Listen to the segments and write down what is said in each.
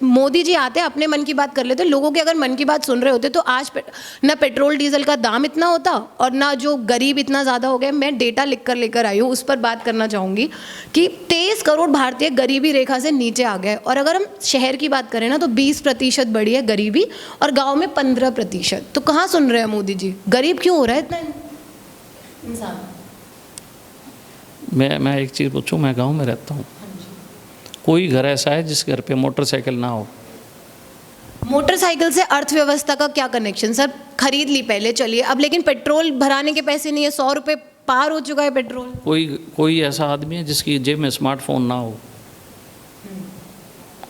मोदी जी आते अपने मन की बात कर लेते, लोगों के अगर मन की बात सुन रहे होते तो आज ना पेट्रोल डीजल का दाम इतना होता और ना जो गरीब इतना ज़्यादा हो गया। मैं डेटा लिख कर लेकर आई हूँ, उस पर बात करना चाहूँगी कि 23 करोड़ भारतीय गरीबी रेखा से नीचे आ गए। और अगर हम शहर की बात करें ना तो 20% बढ़ी है गरीबी और गाँव में 15%। तो कहाँ सुन रहे हैं मोदी जी? गरीब क्यों हो रहा है इतना इंसान? मैं एक चीज़ पूछूं, मैं गांव में रहता हूं, कोई घर ऐसा है जिस घर पे मोटरसाइकिल ना हो? मोटरसाइकिल से अर्थव्यवस्था का क्या कनेक्शन सर? खरीद ली पहले, चलिए, अब लेकिन पेट्रोल भराने के पैसे नहीं है, 100 रुपये पार हो चुका है पेट्रोल। कोई ऐसा आदमी है जिसकी जेब में स्मार्टफोन ना हो?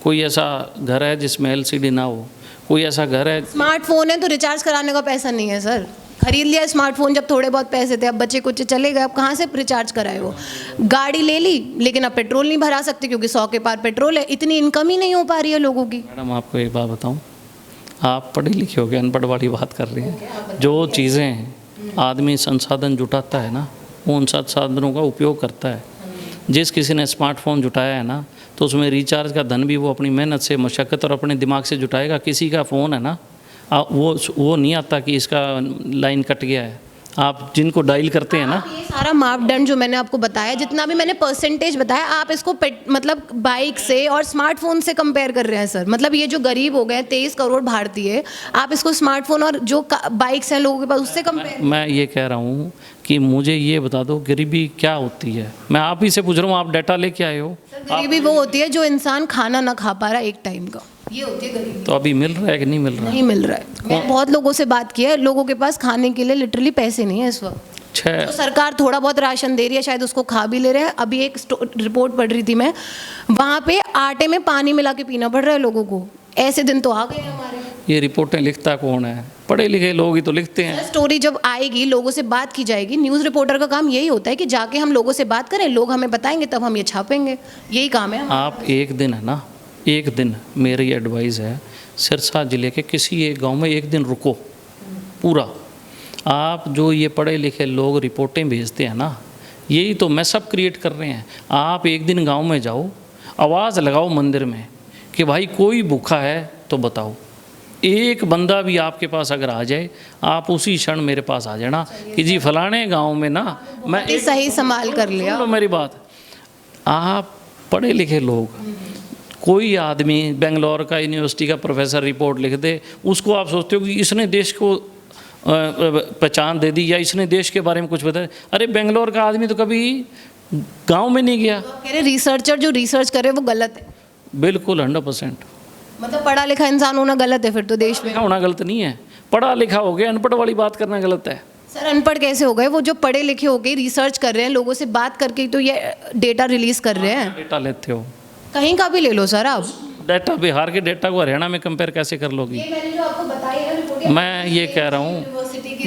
कोई ऐसा घर है जिसमें एलसीडी ना हो? कोई ऐसा घर है? स्मार्टफोन है तो रिचार्ज कराने का पैसा नहीं है सर। खरीद लिया स्मार्टफोन जब थोड़े बहुत पैसे थे, अब बच्चे कुछ चले गए, अब कहाँ से रिचार्ज कराए वो? गाड़ी ले ली लेकिन अब पेट्रोल नहीं भरा सकते क्योंकि 100 के पार पेट्रोल है। इतनी इनकम ही नहीं हो पा रही है लोगों की। मैडम आपको एक बात बताऊं, आप पढ़े लिखे हो गए, अनपढ़ वाली बात कर रही हैं। जो चीज़ें आदमी संसाधन जुटाता है ना, वो उन संसाधनों का उपयोग करता है। जिस किसी ने स्मार्टफोन जुटाया है ना, तो उसमें रिचार्ज का धन भी वो अपनी मेहनत से, मशक्क़त और अपने दिमाग से जुटाएगा। किसी का फ़ोन है ना, वो नहीं आता कि इसका लाइन कट गया है। आप जिनको डायल करते हैं ना, ये सारा मापदंड जो मैंने आपको बताया, जितना भी मैंने परसेंटेज बताया, आप इसको मतलब बाइक से और स्मार्टफोन से कंपेयर कर रहे हैं सर। मतलब ये जो गरीब हो गए 23 करोड़ भारतीय, आप इसको स्मार्टफोन और जो बाइक्स हैं लोगों के पास उससे कंपेयर। मैं ये कह रहा हूँ कि मुझे ये बता दो गरीबी क्या होती है। मैं आप ही से पूछ रहा हूँ, आप डाटा लेके आए हो। गरीबी वो होती है जो इंसान खाना ना खा पा रहा एक टाइम का, ये होती है गरीबी। तो अभी मिल रहा है कि नहीं मिल रहा? नहीं मिल रहा है। मैं बहुत लोगों से बात की है, लोगों के पास खाने के लिए लिटरली पैसे नहीं है इस वक्त। तो सरकार थोड़ा बहुत राशन दे रही है, शायद उसको खा भी ले रहे हैं। अभी एक रिपोर्ट पढ़ रही थी मैं, वहाँ पे आटे में पानी मिला के पीना पड़ रहा है लोगों को। ऐसे दिन तो आ गए हमारे। ये रिपोर्टें लिखता कौन है? पढ़े लिखे लोग ही तो लिखते हैं। स्टोरी जब आएगी, लोगों से बात की जाएगी। न्यूज़ रिपोर्टर का काम यही होता है कि जाके हम लोगों से बात करें, लोग हमें बताएंगे, तब हम ये छापेंगे। यही काम है। आप एक दिन है ना, एक दिन मेरी एडवाइस है, सिरसा ज़िले के किसी एक गांव में एक दिन रुको पूरा। आप जो ये पढ़े लिखे लोग रिपोर्टें भेजते हैं ना, यही तो मैसअप क्रिएट कर रहे हैं। आप एक दिन गांव में जाओ, आवाज़ लगाओ मंदिर में कि भाई कोई भूखा है तो बताओ। एक बंदा भी आपके पास अगर आ जाए, आप उसी क्षण मेरे पास आ जाना कि जी फलाने गांव में ना, मैं सही संभाल कर लिया। सुनो मेरी बात, आप पढ़े लिखे लोग, कोई आदमी बेंगलोर का यूनिवर्सिटी का प्रोफेसर रिपोर्ट लिख दे, उसको आप सोचते हो कि इसने देश को पहचान दे दी या इसने देश के बारे में कुछ बताया। अरे बेंगलोर का आदमी तो कभी गांव में नहीं गया। कह रहे रिसर्चर जो रिसर्च करे वो गलत है। बिल्कुल 100%। मतलब पढ़ा लिखा इंसान होना गलत है फिर तो देश में? होना गलत नहीं है, पढ़ा लिखा हो गया, अनपढ़ वाली बात करना गलत है। सर अनपढ़ कैसे हो गए? वो जो पढ़े लिखे हो गए, रिसर्च कर रहे हैं, लोगों से बात करके तो ये डेटा रिलीज कर रहे हैं। डेटा लेते हो, कहीं का भी ले लो सर आप। डेटा बिहार के डेटा को हरियाणा में कंपेयर कैसे कर लोगी? ये मैंने जो आपको बताई है रिपोर्ट, मैं ये कह रहा हूँ,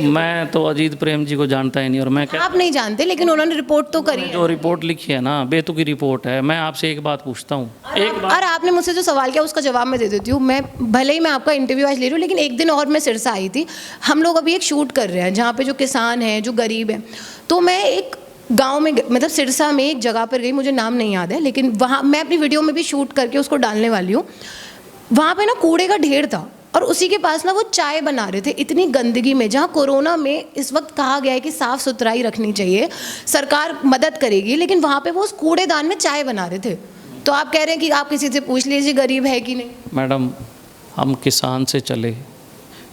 मैं तो अजीत प्रेम जी को जानता ही नहीं, और मैं आप नहीं जानते, लेकिन उन्होंने रिपोर्ट तो करी है। जो रिपोर्ट लिखी है ना, बेतुकी रिपोर्ट है। मैं आपसे एक बात पूछता हूँ, और आपने मुझसे जो सवाल किया उसका जवाब मैं दे देती हूँ। मैं भले ही मैं आपका इंटरव्यू आज ले रही हूँ, लेकिन एक दिन और मैं सिरसा आई थी। हम लोग अभी एक शूट कर रहे हैं जहाँ पे जो किसान हैं, जो गरीब हैं। तो मैं एक गांव में, मतलब सिरसा में एक जगह पर गई, मुझे नाम नहीं याद है, लेकिन वहाँ मैं अपनी वीडियो में भी शूट करके उसको डालने वाली हूँ। वहाँ पे ना कूड़े का ढेर था और उसी के पास ना वो चाय बना रहे थे इतनी गंदगी में, जहाँ कोरोना में इस वक्त कहा गया है कि साफ़ सुथराई रखनी चाहिए, सरकार मदद करेगी, लेकिन वहाँ पे वो उस कूड़ेदान में चाय बना रहे थे। तो आप कह रहे हैं कि आप किसी से पूछ लीजिए गरीब है कि नहीं। मैडम, हम किसान से चले,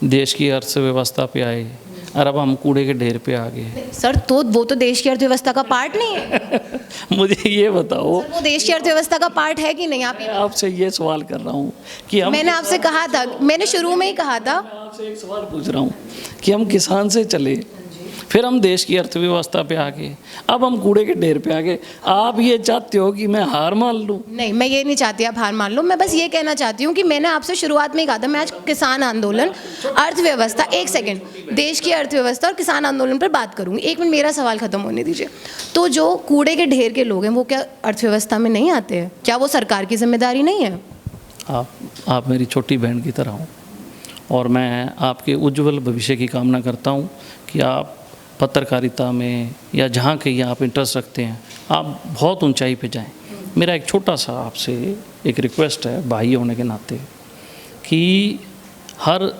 देश की अर्थव्यवस्था पे आए, और अब हम कूड़े के ढेर पे आ गए। सर तो वो तो देश की अर्थव्यवस्था का पार्ट नहीं है। मुझे ये बताओ, सर, वो देश की अर्थव्यवस्था का पार्ट है कि नहीं? मैं आपसे ये सवाल कर रहा हूँ कि हम, मैंने आपसे कहा था, मैंने शुरू में ही कहा था, आपसे एक सवाल पूछ रहा हूँ कि हम किसान से चले, फिर हम देश की अर्थव्यवस्था पे आ गए, अब हम कूड़े के ढेर पे आ गए। आप ये चाहते हो कि मैं हार मान लूँ? नहीं, मैं ये नहीं चाहती आप हार मान लो। मैं बस ये कहना चाहती हूँ कि मैंने आपसे शुरुआत में ही कहा था, मैं आज किसान आंदोलन, अर्थव्यवस्था, एक सेकंड, देश की अर्थव्यवस्था और किसान आंदोलन पर बात करूँगी। एक मिनट मेरा सवाल खत्म होने दीजिए। तो जो कूड़े के ढेर के लोग हैं वो क्या अर्थव्यवस्था में नहीं आते हैं? क्या वो सरकार की जिम्मेदारी नहीं है? आप मेरी छोटी बहन की तरह हो, और मैं आपके उज्जवल भविष्य की कामना करता हूँ कि आप पत्रकारिता में या जहाँ कहीं आप इंटरेस्ट रखते हैं, आप बहुत ऊंचाई पे जाएं। मेरा एक छोटा सा आपसे एक रिक्वेस्ट है भाई होने के नाते कि हर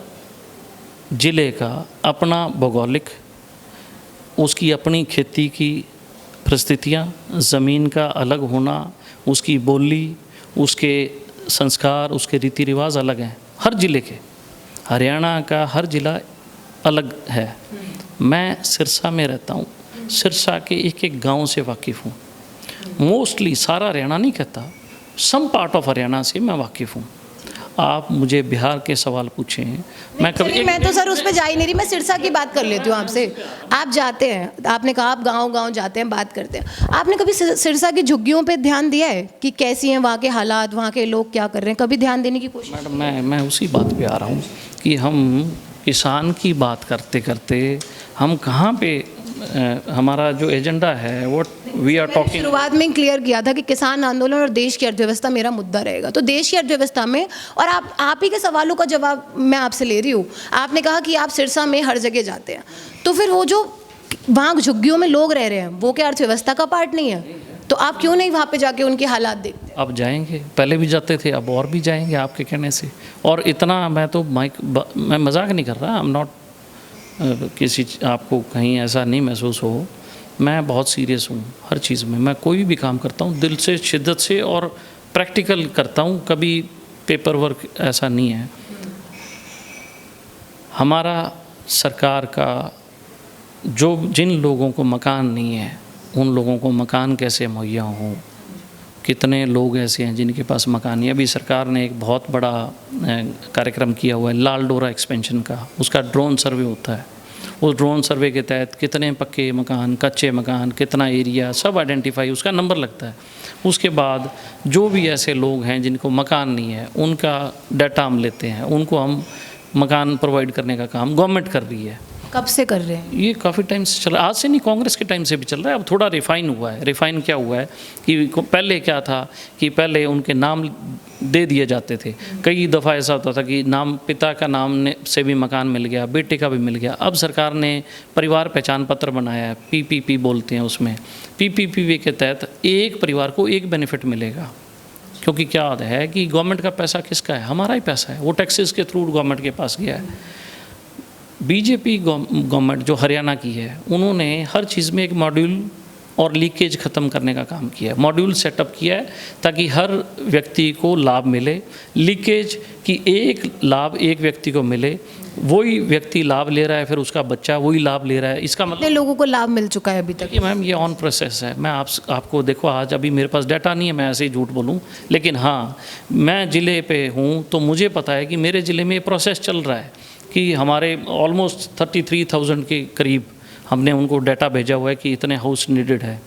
ज़िले का अपना भौगोलिक, उसकी अपनी खेती की परिस्थितियाँ, ज़मीन का अलग होना, उसकी बोली, उसके संस्कार, उसके रीति रिवाज अलग हैं हर ज़िले के। हरियाणा का हर ज़िला अलग है। मैं सिरसा में रहता हूँ, सिरसा के एक एक गांव से वाकिफ़ हूँ। मोस्टली सारा हरियाणा नहीं कहता, सम पार्ट ऑफ हरियाणा से मैं वाकिफ़ हूँ। आप मुझे बिहार के सवाल पूछें, मैं कभी मैं तो सर उस पर जा ही नहीं रही, मैं सिरसा की बात कर लेती हूँ आपसे। आप जाते हैं, आपने कहा आप गांव-गांव जाते हैं, बात करते हैं। आपने कभी सिरसा की झुग्गियों पे ध्यान दिया है कि कैसी हैं वहाँ के हालात, वहाँ के लोग क्या कर रहे हैं? कभी ध्यान देने की कोशिश? मैडम मैं उसी बात पे आ रहा हूँ कि हम किसान की बात करते करते हम कहाँ पे हमारा जो एजेंडा है वो वी आर टॉकिंग। शुरुआत में क्लियर किया था कि किसान आंदोलन और देश की अर्थव्यवस्था मेरा मुद्दा रहेगा। तो देश की अर्थव्यवस्था में, और आप ही के सवालों का जवाब मैं आपसे ले रही हूँ। आपने कहा कि आप सिरसा में हर जगह जाते हैं, तो फिर वो जो वहाँ झुग्गियों में लोग रह रहे हैं वो क्या अर्थव्यवस्था का पार्ट नहीं है? तो आप क्यों नहीं वहाँ पे जाके उनके हालात देखते हैं? अब जाएंगे, पहले भी जाते थे, अब और भी जाएंगे आपके कहने से। और इतना मैं मजाक नहीं कर रहा, आई एम नॉट किसी आपको कहीं ऐसा नहीं महसूस हो, मैं बहुत सीरियस हूँ हर चीज़ में। मैं कोई भी काम करता हूँ दिल से, शिद्दत से और प्रैक्टिकल करता हूँ, कभी पेपर वर्क ऐसा नहीं है। हमारा सरकार का जिन लोगों को मकान नहीं है उन लोगों को मकान कैसे मुहैया हों, कितने लोग ऐसे हैं जिनके पास मकान नहीं है। अभी सरकार ने एक बहुत बड़ा कार्यक्रम किया हुआ है लाल डोरा एक्सपेंशन का, उसका ड्रोन सर्वे होता है। उस ड्रोन सर्वे के तहत कितने पक्के मकान, कच्चे मकान, कितना एरिया, सब आइडेंटिफाई, उसका नंबर लगता है। उसके बाद जो भी ऐसे लोग हैं जिनको मकान नहीं है उनका डाटा हम लेते हैं, उनको हम मकान प्रोवाइड करने का काम गवर्नमेंट कर रही है। कब से कर रहे हैं? ये काफ़ी टाइम से चल रहा है, आज से नहीं, कांग्रेस के टाइम से भी चल रहा है। अब थोड़ा रिफ़ाइन हुआ है। रिफ़ाइन क्या हुआ है कि पहले क्या था कि पहले उनके नाम दे दिए जाते थे। कई दफ़ा ऐसा होता था कि नाम, पिता का नाम से भी मकान मिल गया, बेटे का भी मिल गया। अब सरकार ने परिवार पहचान पत्र बनाया है, PPP बोलते हैं उसमें। PPP के तहत एक परिवार को एक बेनिफिट मिलेगा, क्योंकि क्या है कि गवर्नमेंट का पैसा किसका है? हमारा ही पैसा है, वो टैक्सेस के थ्रू गवर्नमेंट के पास गया है। बीजेपी गवर्नमेंट जो हरियाणा की है, उन्होंने हर चीज़ में एक मॉड्यूल और लीकेज ख़त्म करने का काम किया है। मॉड्यूल सेटअप किया है ताकि हर व्यक्ति को लाभ मिले। लीकेज की एक लाभ एक व्यक्ति को मिले, वही व्यक्ति लाभ ले रहा है, फिर उसका बच्चा वही लाभ ले रहा है। इसका मतलब कितने लोगों को लाभ मिल चुका है अभी तक? कि मैम ये ऑन प्रोसेस है। मैं आपको देखो, आज अभी मेरे पास डाटा नहीं है, मैं ऐसे ही झूठ बोलूं, लेकिन हाँ, मैं ज़िले पे हूँ तो मुझे पता है कि मेरे ज़िले में ये प्रोसेस चल रहा है कि हमारे ऑलमोस्ट 33,000 के करीब हमने उनको डाटा भेजा हुआ है कि इतने हाउस नीडेड है।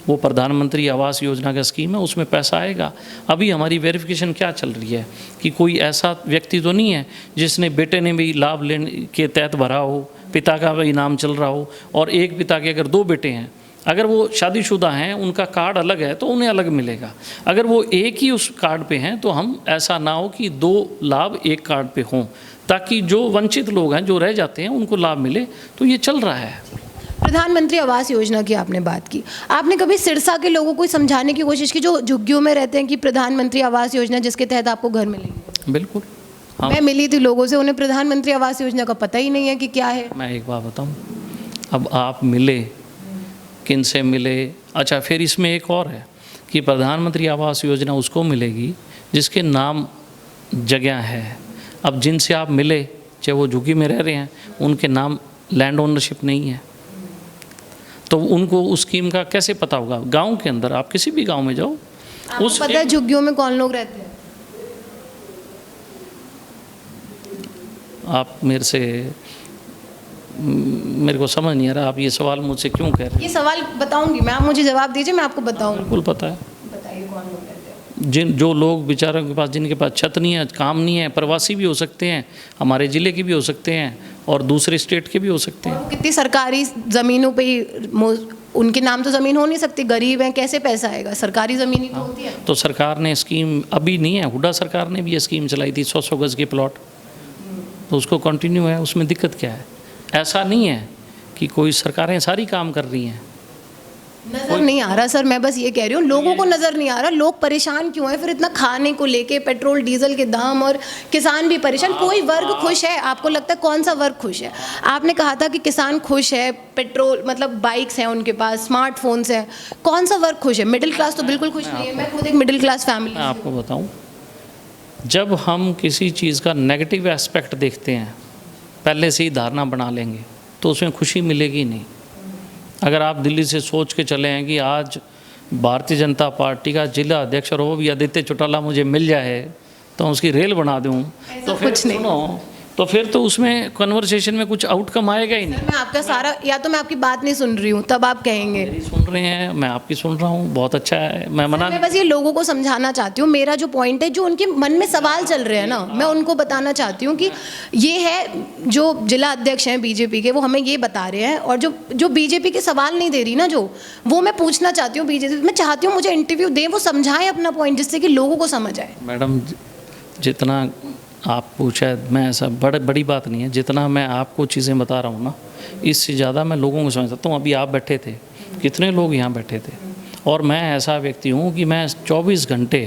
वो प्रधानमंत्री आवास योजना का स्कीम है, उसमें पैसा आएगा। अभी हमारी वेरिफिकेशन क्या चल रही है कि कोई ऐसा व्यक्ति तो नहीं है जिसने बेटे ने भी लाभ लेने के तहत भरा हो, पिता का भी नाम चल रहा हो, और एक पिता के अगर 2 बेटे हैं, अगर वो शादीशुदा हैं, उनका कार्ड अलग है तो उन्हें अलग मिलेगा। अगर वो एक ही उस कार्ड पे हैं तो हम ऐसा ना हो कि 2 लाभ एक कार्ड पे हों, ताकि जो वंचित लोग हैं, जो रह जाते हैं, उनको लाभ मिले। तो ये चल रहा है। प्रधानमंत्री आवास योजना की आपने बात की, आपने कभी सिरसा के लोगों को समझाने की कोशिश की जो झुग्गियों में रहते हैं कि प्रधानमंत्री आवास योजना जिसके तहत आपको घर मिलेंगे? बिल्कुल। हाँ, मैं मिली थी लोगों से, उन्हें प्रधानमंत्री आवास योजना का पता ही नहीं है कि क्या है। मैं एक बात बताऊं, अब आप मिले, किन से मिले? अच्छा, फिर इसमें एक और है कि प्रधानमंत्री आवास योजना उसको मिलेगी जिसके नाम जगह है। अब जिनसे आप मिले, चाहे वो झुग्गी में रह रहे हैं, उनके नाम लैंड ओनरशिप नहीं है, तो उनको उस स्कीम का कैसे पता होगा? गांव के अंदर आप किसी भी गांव में जाओ, उस पता है झुग्गियों में कौन लोग रहते हैं? आप मेरे को समझ नहीं आ रहा, आप ये सवाल मुझसे क्यों कह रहे हैं? ये सवाल बताऊंगी मैं, आप मुझे जवाब दीजिए, मैं आपको बताऊंगी। बिल्कुल पता है। बताइए कौन लोग रहते हैं? जो लोग बेचारों के पास, जिनके पास छत नहीं है, काम नहीं है, प्रवासी भी हो सकते हैं, हमारे ज़िले के भी हो सकते हैं और दूसरे स्टेट के भी हो सकते हैं। कितनी सरकारी ज़मीनों पे ही उनके नाम तो ज़मीन हो नहीं सकती, गरीब हैं, कैसे पैसा आएगा? सरकारी ज़मीन ही तो होती है। तो सरकार ने स्कीम अभी नहीं है, हुड्डा सरकार ने भी ये स्कीम चलाई थी, 100-100 गज़ के प्लॉट, तो उसको कंटिन्यू है। उसमें दिक्कत क्या है? ऐसा नहीं है कि कोई सरकारें सारी काम कर रही हैं, नजर नहीं आ रहा सर, मैं बस ये कह रही हूँ, लोगों को नजर नहीं आ रहा, लोग परेशान क्यों है फिर इतना खाने को लेके, पेट्रोल डीजल के दाम, और किसान भी परेशान। कोई वर्ग खुश है? आपको लगता है कौन सा वर्ग खुश है? आपने कहा था कि किसान खुश है, पेट्रोल मतलब बाइक्स हैं उनके पास, स्मार्टफोन्स हैं, कौन सा वर्ग खुश है? मिडिल क्लास तो बिल्कुल खुश नहीं है। मैं खुद एक मिडिल क्लास फैमिली। मैं आपको बताऊं, जब हम किसी चीज़ का नेगेटिव एस्पेक्ट देखते हैं, पहले से ही धारणा बना लेंगे, तो उसमें खुशी मिलेगी नहीं। अगर आप दिल्ली से सोच के चले हैं कि आज भारतीय जनता पार्टी का जिला अध्यक्ष और वो भी आदित्य चौटाला मुझे मिल जाए तो उसकी रेल बना दूं, तो फिर कुछ नहीं। सुनो, तो फिर तो उसमें कन्वर्सेशन में कुछ आउटकम आएगा ही नहीं। मैं आपका सारा, या तो मैं आपकी बात नहीं सुन रही हूँ तब आप कहेंगे। मेरी सुन रहे हैं, मैं आपकी सुन रहा हूँ, बहुत अच्छा है, मैं मना मैं बस ये लोगों को समझाना चाहती हूँ, मेरा जो पॉइंट है, जो उनके मन में सवाल चल रहे हैं ना, मैं उनको बताना चाहती हूँ कि ये है, जो जिला अध्यक्ष हैं बीजेपी के, वो हमें ये बता रहे हैं, और जो बीजेपी के सवाल नहीं दे रही ना, जो वो मैं पूछना चाहती हूँ बीजेपी। मैं चाहती हूँ मुझे इंटरव्यू दें, वो समझाएं अपना पॉइंट, जिससे कि लोगों को समझ आए। मैडम, जितना आप पूछा है, मैं ऐसा बड़ी बात नहीं है, जितना मैं आपको चीज़ें बता रहा हूँ ना, इससे ज़्यादा मैं लोगों को समझ सकता हूँ। अभी आप बैठे थे, कितने लोग यहाँ बैठे थे, और मैं ऐसा व्यक्ति हूँ कि मैं 24 घंटे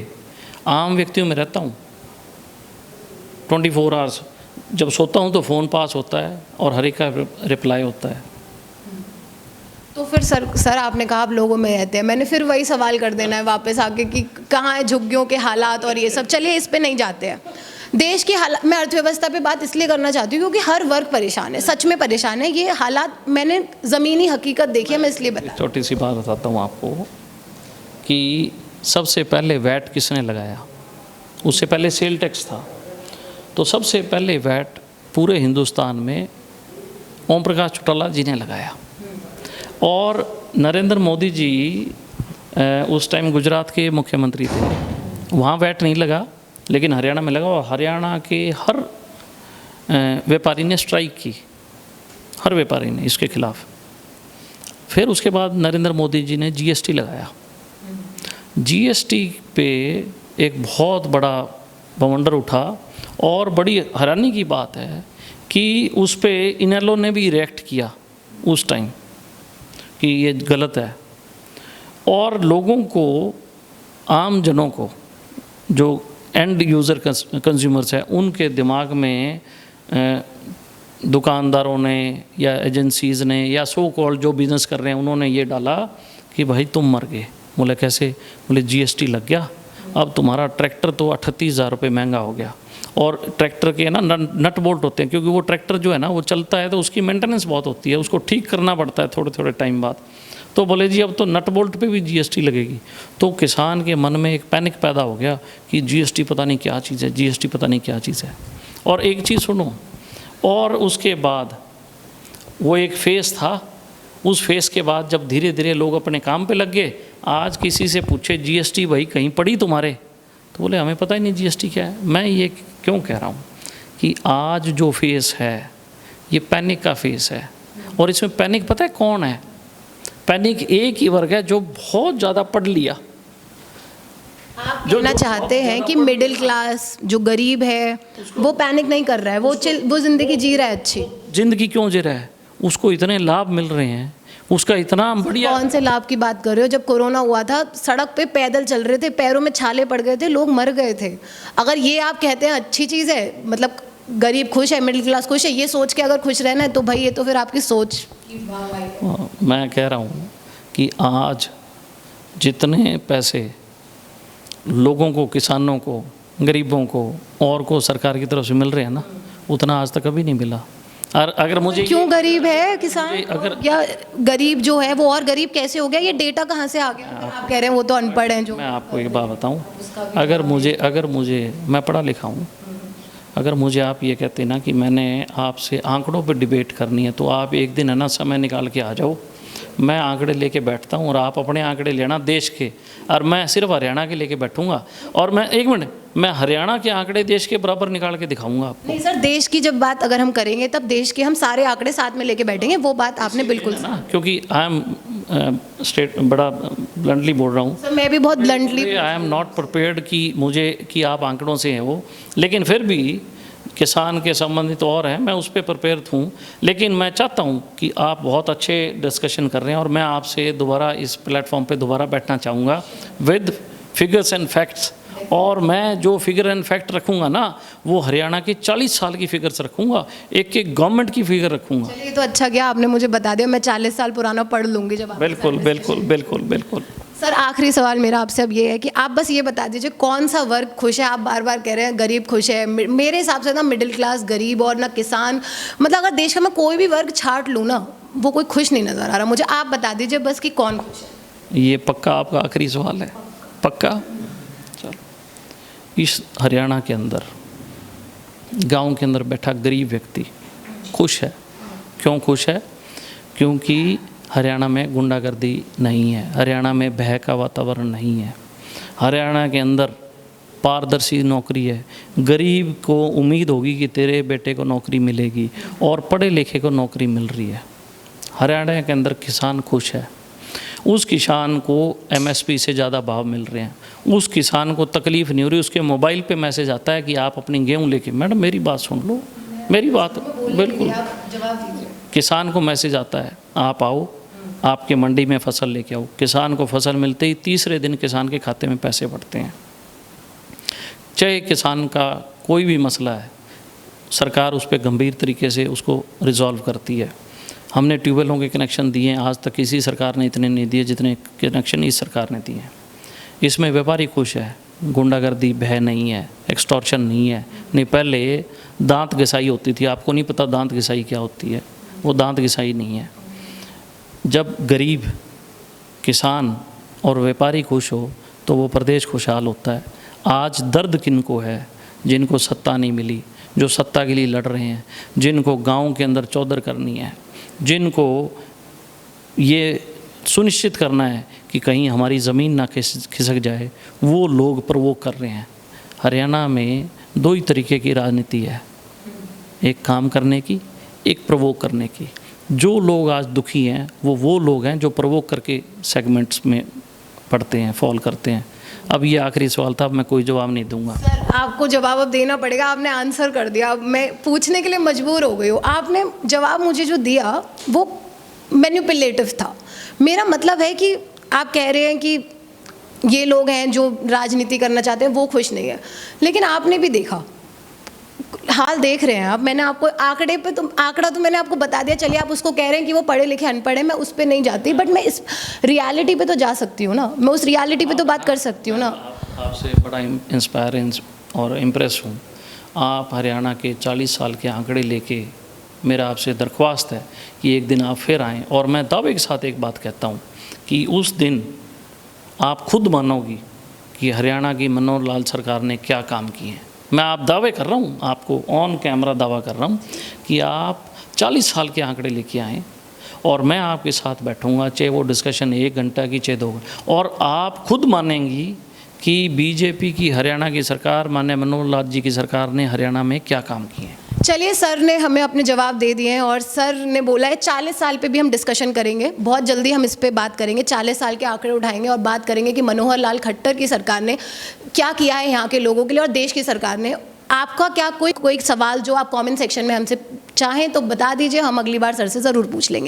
आम व्यक्तियों में रहता हूँ, 24 आवर्स। जब सोता हूँ तो फ़ोन पास होता है और हर एक का रिप्लाई होता है। तो फिर सर आपने कहा आप लोगों में रहते हैं, मैंने फिर वही सवाल कर देना है वापस आके कि कहाँ है झुग्गियों के हालात और ये सब। चलिए इस पे नहीं जाते हैं। देश की हालात, मैं अर्थव्यवस्था पे बात इसलिए करना चाहती हूँ क्योंकि हर वर्ग परेशान है, सच में परेशान है। ये हालात मैंने ज़मीनी हकीकत देखी है, मैं इसलिए बता। छोटी सी बात बताता हूँ आपको कि सबसे पहले वैट किसने लगाया? उससे पहले सेल टैक्स था। तो सबसे पहले वैट पूरे हिंदुस्तान में ओम प्रकाश चौटाला जी ने लगाया, और नरेंद्र मोदी जी उस टाइम गुजरात के मुख्यमंत्री थे, वहाँ वैट नहीं लगा, लेकिन हरियाणा में लगा, और हरियाणा के हर व्यापारी ने स्ट्राइक की, हर व्यापारी ने इसके खिलाफ। फिर उसके बाद नरेंद्र मोदी जी ने जीएसटी लगाया। जीएसटी पे एक बहुत बड़ा बवंडर उठा, और बड़ी हैरानी की बात है कि उस पे इनेलो ने भी रिएक्ट किया उस टाइम कि ये गलत है, और लोगों को, आम जनों को, जो एंड यूज़र कंज्यूमर्स है, उनके दिमाग में दुकानदारों ने या एजेंसीज़ ने या सो कॉल्ड जो बिज़नेस कर रहे हैं, उन्होंने ये डाला कि भाई तुम मर गए। बोले कैसे? बोले जीएसटी लग गया, अब तुम्हारा ट्रैक्टर तो 38,000 रुपये महंगा हो गया। और ट्रैक्टर के ना नट बोल्ट होते हैं, क्योंकि वो ट्रैक्टर जो है ना वो चलता है तो उसकी मेंटेनेंस बहुत होती है, उसको ठीक करना पड़ता है थोड़े थोड़े टाइम बाद। तो बोले जी अब तो नट बोल्ट पे भी जीएसटी लगेगी। तो किसान के मन में एक पैनिक पैदा हो गया कि जीएसटी पता नहीं क्या चीज़ है, जीएसटी पता नहीं क्या चीज़ है। और एक चीज़ सुनो, और उसके बाद वो एक फेज़ था, उस फेज़ के बाद जब धीरे धीरे लोग अपने काम पे लग गए, आज किसी से पूछे जीएसटी भाई कहीं पड़ी तुम्हारे, तो बोले हमें पता ही नहीं जीएसटी क्या है। मैं ये क्यों कह रहा हूँ कि आज जो फेज़ है ये पैनिक का फेज़ है, और इसमें पैनिक पता है कौन है? पैनिक एक ही वर्ग है जो बहुत ज़्यादा पढ़ लिया। आप कहना चाहते हैं कि मिडिल क्लास जो गरीब है वो पैनिक नहीं कर रहा है, वो ज़िंदगी जी रहा है अच्छी। ज़िंदगी क्यों जी रहा है? उसको इतने लाभ मिल रहे हैं, उसका इतना बढ़िया। कौन से लाभ की बात कर रहे हो? जब कोरोना हुआ था सड़क पे पैदल चल रहे थे, पैरों में छाले पड़ गए थे, लोग मर गए थे। अगर ये आप कहते हैं अच्छी चीज़ है, मतलब गरीब खुश है, मिडिल क्लास खुश है, ये सोच के अगर खुश रहना है तो भाई ये तो फिर आपकी सोच। मैं कह रहा हूँ कि आज जितने पैसे लोगों को, किसानों को, गरीबों को और को सरकार की तरफ से मिल रहे हैं ना, उतना आज तक कभी नहीं मिला। और अगर मुझे क्यों गरीब है किसान, अगर या गरीब जो है वो और गरीब कैसे हो गया? ये डेटा कहाँ से आ गया? आप कह रहे हैं वो तो अनपढ़ हैं। जो मैं आपको एक बात बताऊं, अगर मुझे मैं पढ़ा लिखा हूं, अगर मुझे आप ये कहते ना कि मैंने आपसे आंकड़ों पर डिबेट करनी है, तो आप एक दिन है ना समय निकाल के आ जाओ, मैं आंकड़े लेके बैठता हूँ और आप अपने आंकड़े लेना देश के, और मैं सिर्फ हरियाणा के लेके बैठूंगा, और मैं एक मिनट, मैं हरियाणा के आंकड़े देश के बराबर निकाल के दिखाऊंगा आपको। नहीं सर, देश की जब बात अगर हम करेंगे तब देश के हम सारे आंकड़े साथ में लेके बैठेंगे, वो बात आपने बिल्कुल ना, क्योंकि आई एम स्टेट बड़ा ब्लंटली बोल रहा हूँ सर, मैं भी बहुत bluntly, I am not prepared कि मुझे कि आप आंकड़ों से हैं वो, लेकिन फिर भी किसान के संबंधित और हैं, मैं उस पर प्रिपेयर हूँ। लेकिन मैं चाहता हूँ कि आप बहुत अच्छे डिस्कशन कर रहे हैं और मैं आपसे दोबारा इस प्लेटफॉर्म पे दोबारा बैठना चाहूँगा विद फिगर्स एंड फैक्ट्स। और मैं जो फिगर एंड फैक्ट रखूँगा ना, वो हरियाणा की 40 साल की फिगर्स रखूँगा, एक एक गवर्नमेंट की फिगर रखूँगा। चलिए, तो अच्छा किया आपने मुझे बता दिया, मैं 40 साल पुराना पढ़ लूँगी जब आप। बिल्कुल बिल्कुल बिल्कुल बिल्कुल। सर, आखिरी सवाल मेरा आपसे अब ये है कि आप बस ये बता दीजिए कौन सा वर्ग खुश है। आप बार बार कह रहे हैं गरीब खुश है, मेरे हिसाब से ना मिडिल क्लास, गरीब और ना किसान, मतलब अगर देश का मैं कोई भी वर्ग छाट लूँ ना, वो कोई खुश नहीं नज़र आ रहा मुझे। आप बता दीजिए बस कि कौन खुश है। ये पक्का आपका आखिरी सवाल है? पक्का? चलो, इस हरियाणा के अंदर गांव के अंदर बैठा गरीब व्यक्ति खुश है। क्यों खुश है? क्योंकि हरियाणा में गुंडागर्दी नहीं है, हरियाणा में भय का वातावरण नहीं है, हरियाणा के अंदर पारदर्शी नौकरी है। गरीब को उम्मीद होगी कि तेरे बेटे को नौकरी मिलेगी और पढ़े लिखे को नौकरी मिल रही है। हरियाणा के अंदर किसान खुश है, उस किसान को एमएसपी से ज़्यादा भाव मिल रहे हैं, उस किसान को तकलीफ़ नहीं हो रही। उसके मोबाइल पे मैसेज आता है कि आप अपनी गेहूँ लेके, मैडम मेरी बात सुन लो, मेरी बात बिल्कुल, किसान को मैसेज आता है आप आओ, आपके मंडी में फसल लेके आओ। किसान को फसल मिलते ही तीसरे दिन किसान के खाते में पैसे पड़ते हैं। चाहे किसान का कोई भी मसला है, सरकार उस पर गंभीर तरीके से उसको रिजॉल्व करती है। हमने ट्यूबवेलों के कनेक्शन दिए हैं, आज तक किसी सरकार ने इतने नहीं दिए जितने कनेक्शन इस सरकार ने दिए हैं। इसमें व्यापारी खुश है, गुंडागर्दी भय नहीं है, एक्सटॉर्शन नहीं है। नहीं, पहले दांत घिसाई होती थी, आपको नहीं पता दांत घिसाई क्या होती है, वो दांत घिसाई नहीं है। जब गरीब, किसान और व्यापारी खुश हो तो वो प्रदेश खुशहाल होता है। आज दर्द किनको है? जिनको सत्ता नहीं मिली, जो सत्ता के लिए लड़ रहे हैं, जिनको गांव के अंदर चौधर करनी है, जिनको ये सुनिश्चित करना है कि कहीं हमारी ज़मीन ना खिसक जाए, वो लोग प्रवोक कर रहे हैं। हरियाणा में दो ही तरीके की राजनीति है, एक काम करने की, एक प्रवोक करने की। जो लोग आज दुखी हैं वो लोग हैं जो प्रवोक करके सेगमेंट्स में पढ़ते हैं, फॉल करते हैं। अब ये आखिरी सवाल था, अब मैं कोई जवाब नहीं दूंगा। सर, आपको जवाब अब देना पड़ेगा, आपने आंसर कर दिया, अब मैं पूछने के लिए मजबूर हो गई हूँ। आपने जवाब मुझे जो दिया वो मैनिपुलेटिव था। मेरा मतलब है कि आप कह रहे हैं कि ये लोग हैं जो राजनीति करना चाहते हैं वो खुश नहीं है, लेकिन आपने भी देखा, हाल देख रहे हैं आप। मैंने आपको आंकड़ा तो मैंने आपको बता दिया। चलिए, आप उसको कह रहे हैं कि वो पढ़े लिखे अनपढ़ है, मैं उस पर नहीं जाती, बट मैं इस रियलिटी पे तो जा सकती हूँ ना, मैं उस रियलिटी पे तो बात कर सकती हूँ ना। आपसे बड़ा इंस्पायर और इम्प्रेस हूँ। आप हरियाणा के 40 साल के आंकड़े लेके, मेरा आपसे दरख्वास्त है कि एक दिन आप फिर आएँ। और मैं दावे के साथ एक बात कहता हूँ कि उस दिन आप खुद मानोगी कि हरियाणा की मनोहर लाल सरकार ने क्या काम किए हैं। मैं आप दावे कर रहा हूँ, आपको ऑन कैमरा दावा कर रहा हूँ कि आप 40 साल के आंकड़े लेके आएँ और मैं आपके साथ बैठूँगा, चाहे वो डिस्कशन 1 घंटा की, चाहे 2 घंटा, और आप खुद मानेंगी कि बीजेपी की हरियाणा की सरकार, माननीय मनोहर लाल जी की सरकार ने हरियाणा में क्या काम किए हैं। चलिए, सर ने हमें अपने जवाब दे दिए हैं और सर ने बोला है 40 साल पे भी हम डिस्कशन करेंगे, बहुत जल्दी हम इस पे बात करेंगे। 40 साल के आंकड़े उठाएंगे और बात करेंगे कि मनोहर लाल खट्टर की सरकार ने क्या किया है यहाँ के लोगों के लिए और देश की सरकार ने। आपका क्या कोई सवाल जो आप कमेंट सेक्शन में हमसे चाहें तो बता दीजिए, हम अगली बार सर से ज़रूर पूछ लेंगे।